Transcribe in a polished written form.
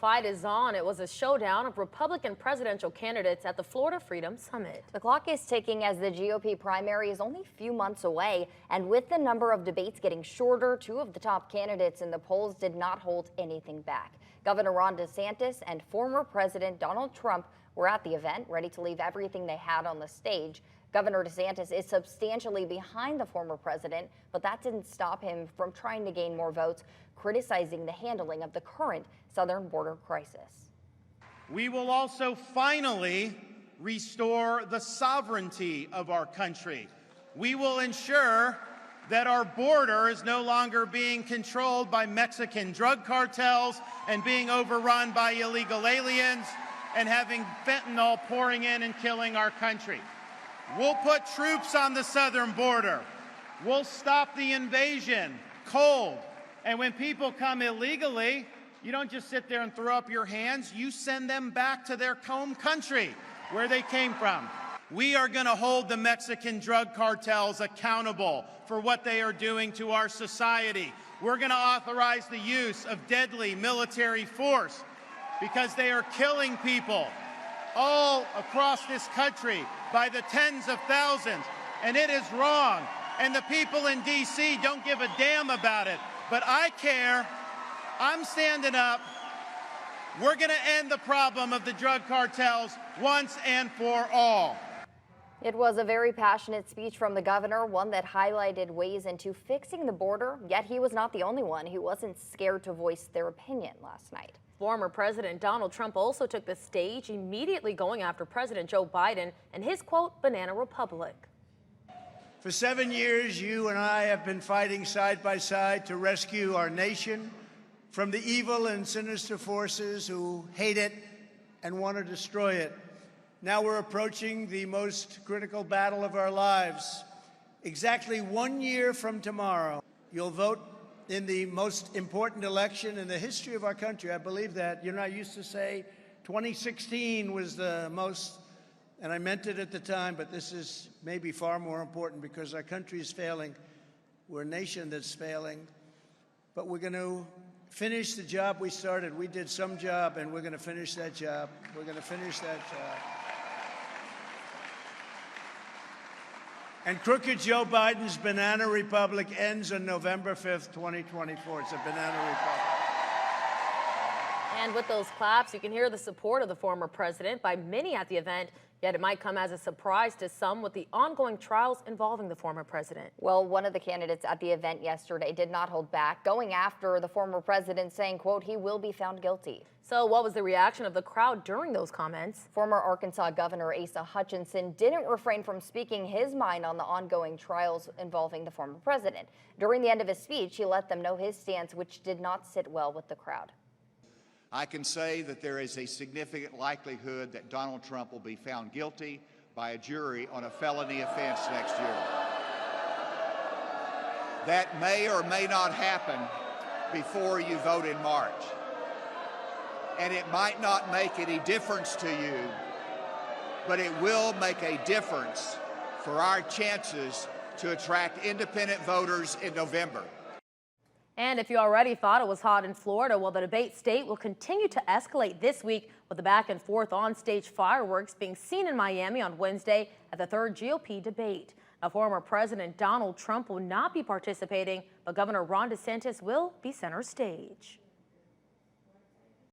Fight is on. It was a showdown of Republican presidential candidates at the Florida Freedom Summit. The clock is ticking as the GOP primary is only a few months away. And with the number of debates getting shorter, two of the top candidates in the polls did not hold anything back. Governor Ron DeSantis and former President Donald Trump were at the event, ready to leave everything they had on the stage. Governor DeSantis is substantially behind the former president, but that didn't stop him from trying to gain more votes, criticizing the handling of the current southern border crisis. We will also finally restore the sovereignty of our country. We will ensure that our border is no longer being controlled by Mexican drug cartels and being overrun by illegal aliens and having fentanyl pouring in and killing our country. We'll put troops on the southern border. We'll stop the invasion cold. And when people come illegally, you don't just sit there and throw up your hands. You send them back to their home country where they came from. We are going to hold the Mexican drug cartels accountable for what they are doing to our society. We're going to authorize the use of deadly military force because they are killing people all across this country by the tens of thousands, and it is wrong. And the people in D.C. don't give a damn about it. But I care. I'm standing up. We're going to end the problem of the drug cartels once and for all. It was a very passionate speech from the governor, one that highlighted ways into fixing the border, yet he was not the only one who wasn't scared to voice their opinion last night. Former President Donald Trump also took the stage, immediately going after President Joe Biden and his, quote, banana republic. For 7 years, you and I have been fighting side by side to rescue our nation from the evil and sinister forces who hate it and want to destroy it. Now we're approaching the most critical battle of our lives. Exactly 1 year from tomorrow, you'll vote in the most important election in the history of our country. I believe that. You know, I used to say 2016 was the most, and I meant it at the time, but this is maybe far more important because our country is failing. We're a nation that's failing. But we're going to finish the job we started. We did some job, and we're going to finish that job. We're going to finish that job. And crooked Joe Biden's banana republic ends on November 5th, 2024. It's a banana republic. And with those claps, you can hear the support of the former president by many at the event, yet it might come as a surprise to some with the ongoing trials involving the former president. Well, one of the candidates at the event yesterday did not hold back, going after the former president, saying, quote, he will be found guilty. So what was the reaction of the crowd during those comments? Former Arkansas Governor Asa Hutchinson didn't refrain from speaking his mind on the ongoing trials involving the former president. During the end of his speech, he let them know his stance, which did not sit well with the crowd. I can say that there is a significant likelihood that Donald Trump will be found guilty by a jury on a felony offense next year. That may or may not happen before you vote in March. And it might not make any difference to you, but it will make a difference for our chances to attract independent voters in November. And if you already thought it was hot in Florida, well, the debate state will continue to escalate this week with the back and forth on-stage fireworks being seen in Miami on Wednesday at the third GOP debate. Now, former President Donald Trump will not be participating, but Governor Ron DeSantis will be center stage.